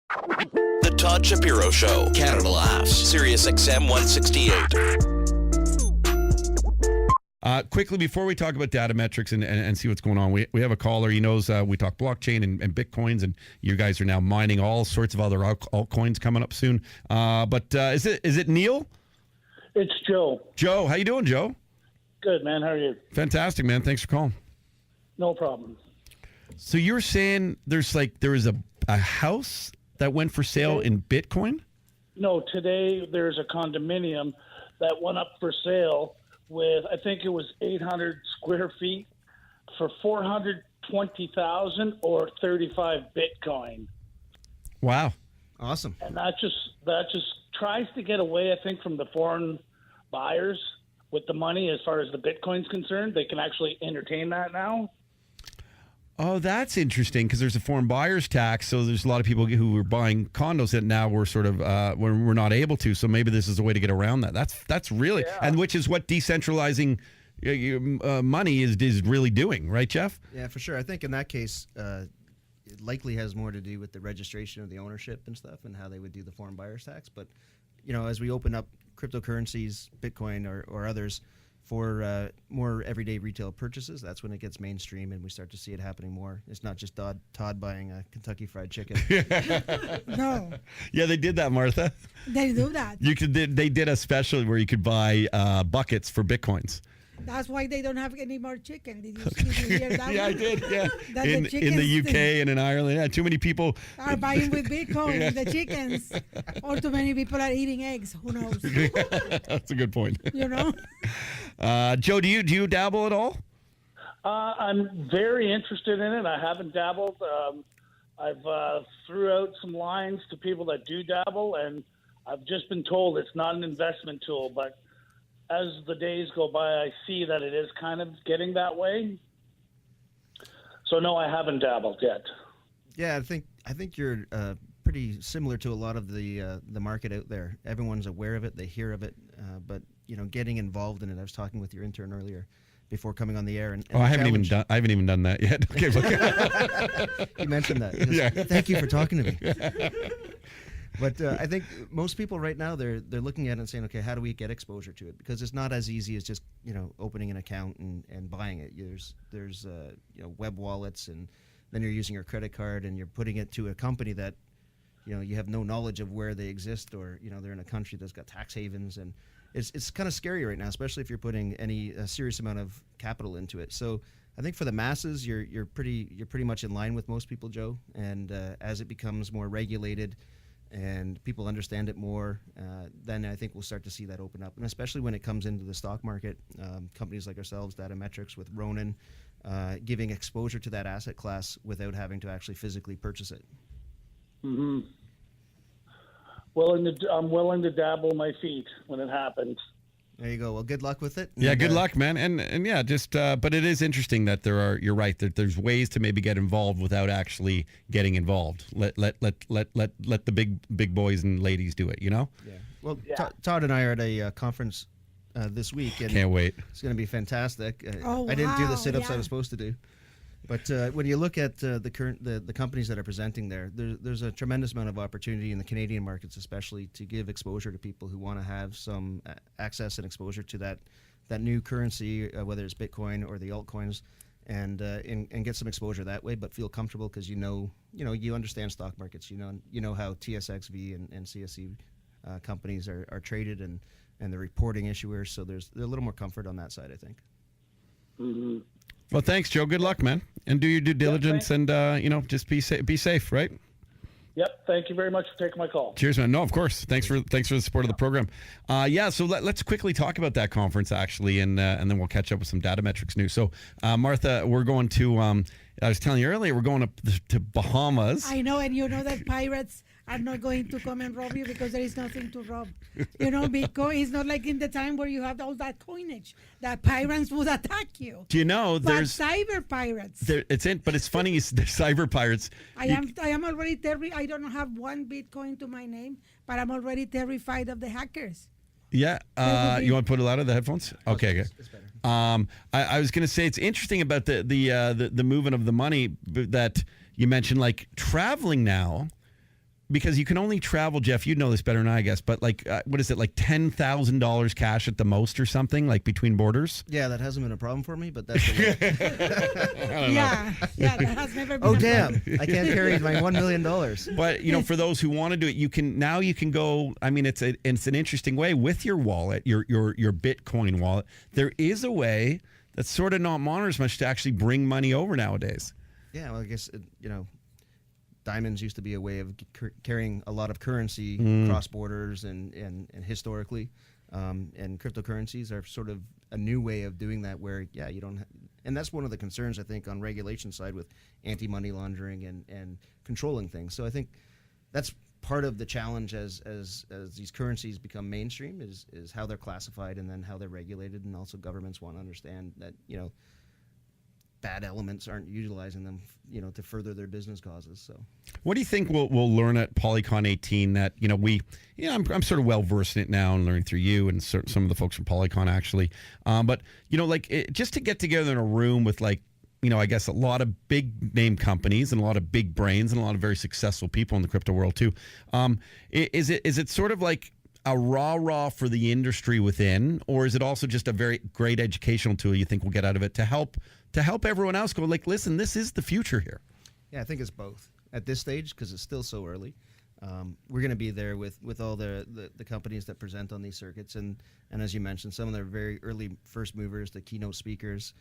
The Todd Shapiro Show, Canada Laughs, SiriusXM 168. Quickly, before we talk about Datametrex and see what's going on, we have a caller. He knows we talk blockchain and Bitcoins, and you guys are now mining all sorts of other altcoins coming up soon. But is it Neil? It's Joe. Joe, how you doing, Joe? Good, man. How are you? Fantastic, man. Thanks for calling. No problem. So you were saying there was a house that went for sale in Bitcoin? No, today there's a condominium that went up for sale with, I think it was 800 square feet for 420,000 or 35 Bitcoin. Wow. Awesome. And that just tries to get away, I think, from the foreign buyers with the money as far as the Bitcoin's concerned. They can actually entertain that now. Oh, that's interesting because there's a foreign buyer's tax. So there's a lot of people who were buying condos that now we're sort of we're not able to. So maybe this is a way to get around that. That's really and which is what decentralizing money is really doing, right, Jeff? Yeah, for sure. I think in that case, it likely has more to do with the registration of the ownership and stuff, and how they would do the foreign buyer's tax. But as we open up cryptocurrencies, Bitcoin or others, for more everyday retail purchases, that's when it gets mainstream and we start to see it happening more. It's not just Todd buying a Kentucky Fried Chicken. No. Yeah, they did that, Martha. They do that. They did a special where you could buy buckets for Bitcoins. That's why they don't have any more chicken. Did you hear that? Yeah, one? I did. Yeah, in the chickens UK and in Ireland, yeah, too many people are buying with Bitcoin the chickens, or too many people are eating eggs. Who knows? That's a good point. Joe, do you dabble at all? I'm very interested in it. I haven't dabbled. I've threw out some lines to people that do dabble, and I've just been told it's not an investment tool, but as the days go by, I see that it is kind of getting that way. So no, I haven't dabbled yet. Yeah, I think you're pretty similar to a lot of the market out there. Everyone's aware of it, they hear of it, but getting involved in it. I was talking with your intern earlier before coming on the air, and I haven't even done that yet. Okay, you mentioned that. Yeah. Thank you for talking to me. But I think most people right now, they're looking at it and saying, okay, how do we get exposure to it? Because it's not as easy as just opening an account and buying it. There's web wallets, and then you're using your credit card and you're putting it to a company that you have no knowledge of where they exist, or they're in a country that's got tax havens, and it's kind of scary right now, especially if you're putting a serious amount of capital into it. So I think for the masses, you're pretty much in line with most people, Joe. And as it becomes more regulated and people understand it more, then I think we'll start to see that open up. And especially when it comes into the stock market, companies like ourselves, Datametrex with Ronin, giving exposure to that asset class without having to actually physically purchase it. Mm-hmm. I'm willing to dabble my feet when it happens. There you go. Well, good luck with it. Yeah, good luck, man. And yeah, just but it is interesting that you're right, that there's ways to maybe get involved without actually getting involved. Let the big boys and ladies do it, Yeah. Well, yeah. Todd and I are at a conference this week, and can't wait. It's going to be fantastic. I didn't do the sit-ups I was supposed to do. But when you look at the companies that are presenting there's a tremendous amount of opportunity in the Canadian markets, especially to give exposure to people who want to have some access and exposure to that new currency, whether it's Bitcoin or the altcoins, and get some exposure that way, but feel comfortable because you understand stock markets, you know how TSXV and CSE companies are traded and the reporting issuers, so there's a little more comfort on that side, I think. Mm-hmm. Well, thanks, Joe. Good luck, man, and do your due diligence, and just be safe, right? Yep. Thank you very much for taking my call. Cheers, man. No, of course. Thanks for the support of the program. So let's quickly talk about that conference actually, and then we'll catch up with some Datametrex news. So, Martha, we're going to. I was telling you earlier, we're going to Bahamas. I know, and you know that pirates are not going to come and rob you because there is nothing to rob. Because it's not like in the time where you have all that coinage that pirates would attack you. Do you know there's cyber pirates? But it's funny. There's cyber pirates. I am already terrified. I don't have one Bitcoin to my name, but I'm already terrified of the hackers. Yeah. You want to put it louder, the headphones? Okay. It's better. I was going to say it's interesting about the movement of the money that you mentioned, like traveling now. because you can only travel, Jeff, you know this better than I guess, but like, what is it, like $10,000 cash at the most or something, like between borders? Yeah, that hasn't been a problem for me, but that's a Yeah, that has never been. Oh, a damn. problem. I can't carry my $1 million. But, for those who want to do it, you can go, I mean, it's an interesting way with your wallet, your Bitcoin wallet. There is a way that's sort of not monitored as much to actually bring money over nowadays. Yeah, well, I guess, diamonds used to be a way of carrying a lot of currency cross borders and historically. And cryptocurrencies are sort of a new way of doing that where, you don't and that's one of the concerns, I think, on regulation side with anti-money laundering and controlling things. So I think that's part of the challenge as these currencies become mainstream is how they're classified and then how they're regulated. And also governments want to understand that, bad elements aren't utilizing them, to further their business causes. So, what do you think we'll learn at Polycon 18 that I'm sort of well versed in it now and learning through you and some of the folks from Polycon actually. But just to get together in a room with I guess a lot of big name companies and a lot of big brains and a lot of very successful people in the crypto world too. Is it sort of like a rah-rah for the industry within, or is it also just a very great educational tool you think we'll get out of it to help everyone else go listen, this is the future here? Yeah, I think it's both at this stage because it's still so early. We're going to be there with all the companies that present on these circuits, and as you mentioned, some of their very early first movers, the keynote speakers.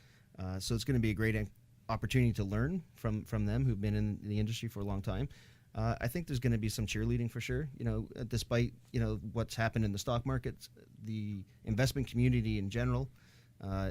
So it's going to be a great opportunity to learn from them who've been in the industry for a long time. I think there's going to be some cheerleading for sure. Despite what's happened in the stock markets, the investment community in general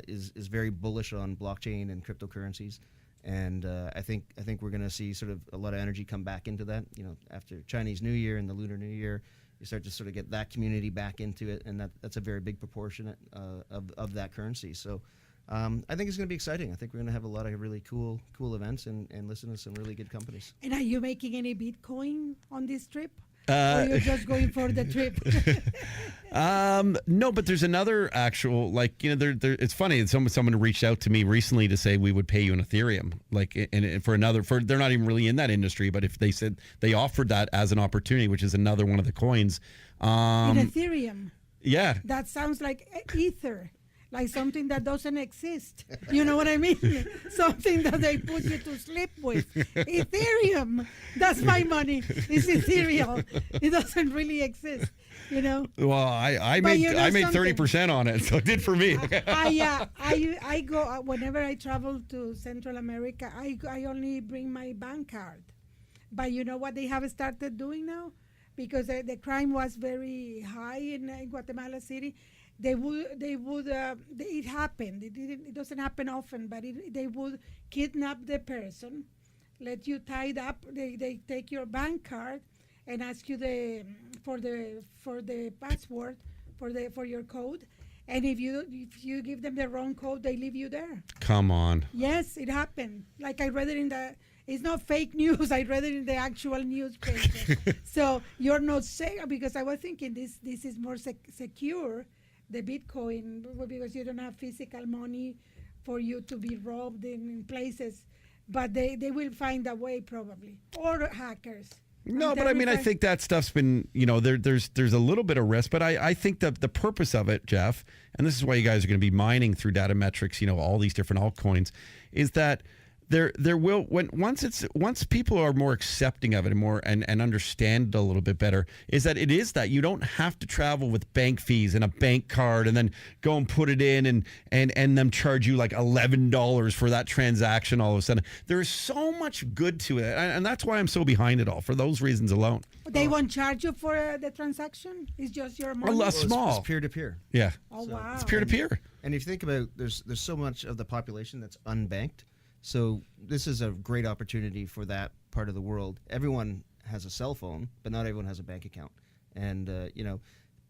is very bullish on blockchain and cryptocurrencies, and I think we're going to see sort of a lot of energy come back into that. After Chinese New Year and the Lunar New Year, you start to sort of get that community back into it, and that's a very big proportion of that currency. So. I think it's going to be exciting. I think we're going to have a lot of really cool events and listen to some really good companies. And are you making any Bitcoin on this trip? Or you're just going for the trip? No, but there's another actual, it's funny. Someone reached out to me recently to say we would pay you in Ethereum, they're not even really in that industry, but if they said they offered that as an opportunity, which is another one of the coins. In Ethereum? Yeah. That sounds like Ether. Like something that doesn't exist. You know what I mean? Something that they put you to sleep with. Ethereum. That's my money. It's ethereal. It doesn't really exist. Well, I made 30% on it, so it did for me. I go whenever I travel to Central America. I only bring my bank card. But you know what they have started doing now? Because the crime was very high in Guatemala City. It happened. It doesn't happen often, but they would kidnap the person, let you tied up. They take your bank card and ask you for the password for your code, and if you give them the wrong code, they leave you there. Come on. Yes, it happened. Like I read it it's not fake news. I read it in the actual newspaper. So you're not safe, because I was thinking this is more secure. The Bitcoin, because you don't have physical money for you to be robbed in places, but they will find a way probably, or hackers. No, but I mean, I think that stuff's been, there's a little bit of risk, but I think that the purpose of it, Jeff, and this is why you guys are going to be mining through Datametrex, all these different altcoins, is that there will, once people are more accepting of it and understand it a little bit better, is that you don't have to travel with bank fees and a bank card and then go and put it in and them charge you like $11 for that transaction all of a sudden. There is so much good to it, and that's why I'm so behind it all, for those reasons alone. They won't charge you for the transaction? It's just your money? Small. It's peer-to-peer. Yeah. Oh, wow. It's peer-to-peer. And if you think about, there's so much of the population that's unbanked. So this is a great opportunity for that part of the world. Everyone has a cell phone, but not everyone has a bank account. And,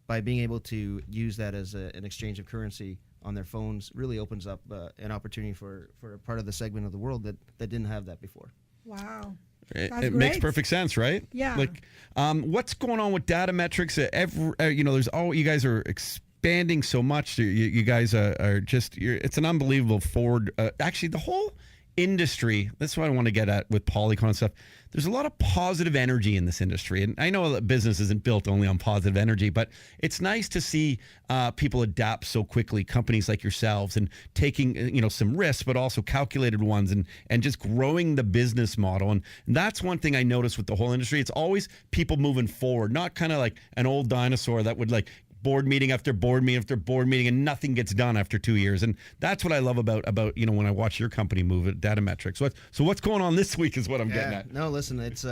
by being able to use that as an exchange of currency on their phones really opens up an opportunity for a part of the segment of the world that didn't have that before. Wow. It makes perfect sense, right? Yeah. What's going on with Datametrex? There's you guys are expanding so much. You guys are just, it's an unbelievable forward. Actually, the whole industry, that's what I want to get at with Polycon and stuff. There's a lot of positive energy in this industry. And I know that business isn't built only on positive energy, but it's nice to see people adapt so quickly, companies like yourselves, and taking, some risks, but also calculated ones, and just growing the business model. And that's one thing I noticed with the whole industry. It's always people moving forward, not kind of like an old dinosaur that would like board meeting after board meeting after board meeting, and nothing gets done after 2 years. And that's what I love about when I watch your company move at Datametrex. So what's going on this week is what I'm getting at. No, listen, it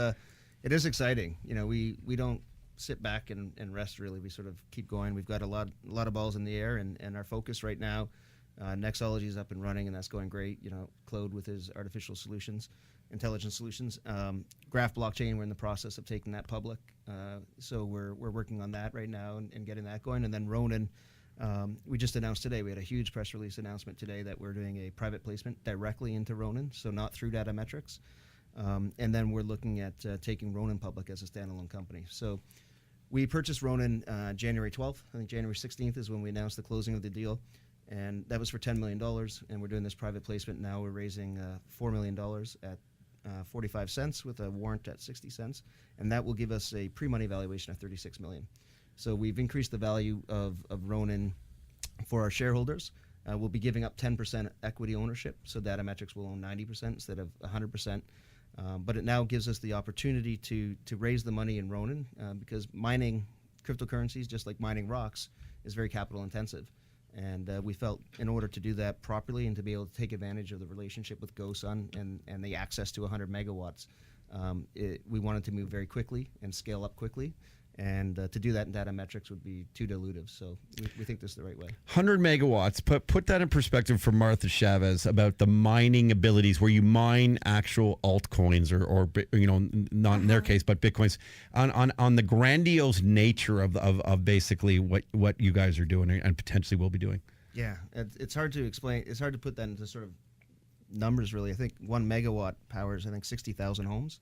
is exciting. We don't sit back and rest, really. We sort of keep going. We've got a lot of balls in the air, and our focus right now, Nexology is up and running, and that's going great. Claude with his artificial intelligence solutions. Graph blockchain, we're in the process of taking that public. So we're working on that right now and getting that going. And then Ronin, we just announced today, we had a huge press release announcement today that we're doing a private placement directly into Ronin, so not through Datametrex. And then we're looking at taking Ronin public as a standalone company. So we purchased Ronin January 12th. I think January 16th is when we announced the closing of the deal. And that was for $10 million. And we're doing this private placement now. We're raising $4 million at 45 cents with a warrant at 60 cents. And that will give us a pre-money valuation of $36 million. So we've increased the value of Ronin for our shareholders. We'll be giving up 10% equity ownership. So Datametrex will own 90% instead of 100%. But it now gives us the opportunity to raise the money in Ronin because mining cryptocurrencies, just like mining rocks, is very capital intensive. And we felt in order to do that properly and to be able to take advantage of the relationship with GoSun and the access to 100 megawatts, we wanted to move very quickly and scale up quickly. And to do that in Datametrex would be too dilutive. So we think this is the right way. 100 megawatts. Put that in perspective for Martha Chavez about the mining abilities where you mine actual altcoins or not in their case, but Bitcoins on the grandiose nature of basically what you guys are doing and potentially will be doing. Yeah, it's hard to explain. It's hard to put that into sort of numbers, really. I think 1 megawatt powers, 60,000 homes.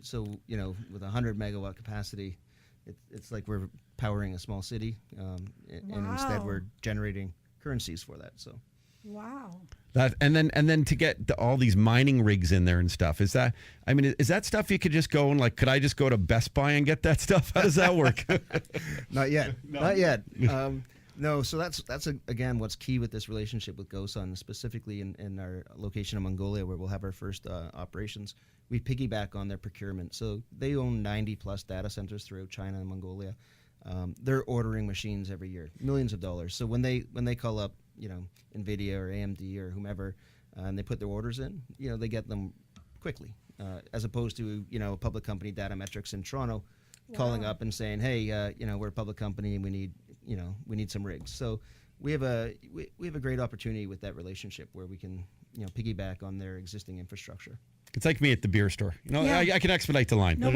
So, with 100 megawatt capacity, it's like we're powering a small city, and instead we're generating currencies for that. So, wow. That and then to get all these mining rigs in there and stuff. Is that stuff you could just go and could I just go to Best Buy and get that stuff? How does that work? Not yet. No. Not yet. No, so that's again what's key with this relationship with GoSun, specifically in our location in Mongolia where we'll have our first operations. We piggyback on their procurement. So they own 90 plus data centers throughout China and Mongolia. They're ordering machines every year, millions of dollars. So when they call up, NVIDIA or AMD or whomever, and they put their orders in, they get them quickly, as opposed to, a public company, Datametrex in Toronto, calling up and saying, hey, we're a public company and we need some rigs. So we have a great opportunity with that relationship where we can, piggyback on their existing infrastructure. It's like me at the beer store. I can expedite the line. No,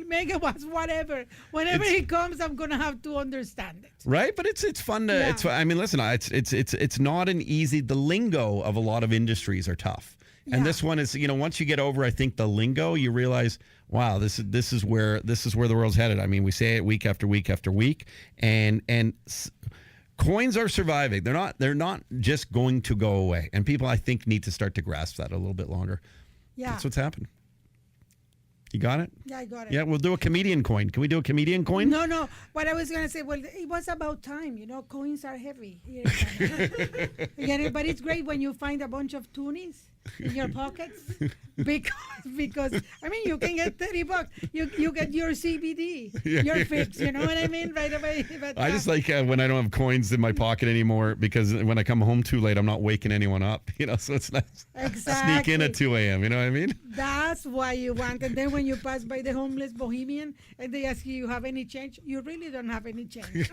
megawatts, whatever. Whenever he comes, I'm gonna have to understand it. Right, but it's fun to. Yeah. Listen, it's not an easy. The lingo of a lot of industries are tough, and this one is. Once you get over, I think the lingo, you realize, wow, this is where the world's headed. We say it week after week after week, and coins are surviving. They're not just going to go away. And people, I think, need to start to grasp that a little bit longer. Yeah. That's what's happened. You got it? Yeah, I got it. Yeah, we'll do a comedian coin. Can we do a comedian coin? No. What I was going to say, it was about time. Coins are heavy. But it's great when you find a bunch of toonies in your pockets because you can get $30. You get your CBD, your fix. You know what I mean? Right away. But, I just like when I don't have coins in my pocket anymore because when I come home too late, I'm not waking anyone up. So it's nice. Exactly. Sneak in at 2 a.m. You know what I mean? That's why you want. And then when you pass by the homeless Bohemian and they ask you have any change, you really don't have any change.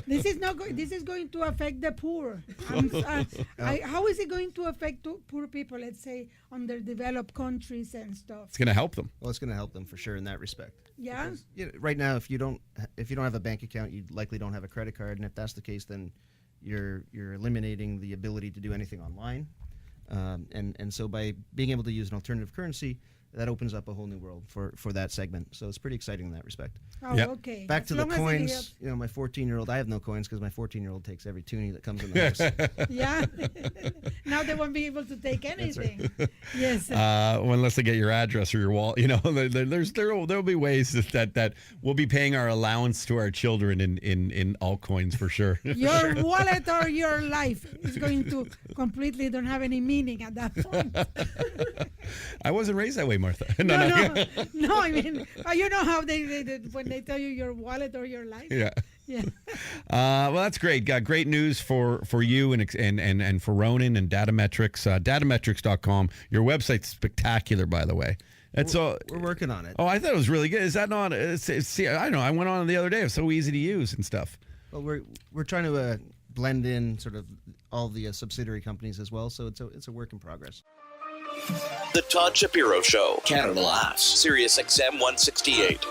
This is going to affect the poor. How is it going to affect poor people, let's say, underdeveloped countries and stuff? It's going to help them. Well, it's going to help them for sure in that respect. Yeah. Because, right now, if you don't have a bank account, you likely don't have a credit card, and if that's the case, then you're eliminating the ability to do anything online. And so by being able to use an alternative currency, that opens up a whole new world for that segment. So it's pretty exciting in that respect. Oh, Yep. okay. Back As to the long as it coins. helps. You know, my 14-year-old, I have no coins because my 14-year-old takes every toonie that comes in the house. Yeah. Now they won't be able to take anything. Yes. Unless they get your address or your wallet, there'll be ways that we'll be paying our allowance to our children in altcoins for sure. Your wallet or your life is going to completely don't have any meaning at that point. I wasn't raised that way, Martha. No. I mean, you know how they when they tell you your wallet or your life. Yeah. Yeah. Well, that's great. Got great news for you and for Ronan and Datametrex. Datametrex.com. Your website's spectacular, by the way. We're working on it. Oh, I thought it was really good. Is that not? See, I don't know. I went on the other day. It's so easy to use and stuff. Well, we're trying to blend in sort of all the subsidiary companies as well. So it's a work in progress. The Todd Shapiro Show. Canada Laughs. SiriusXM 168.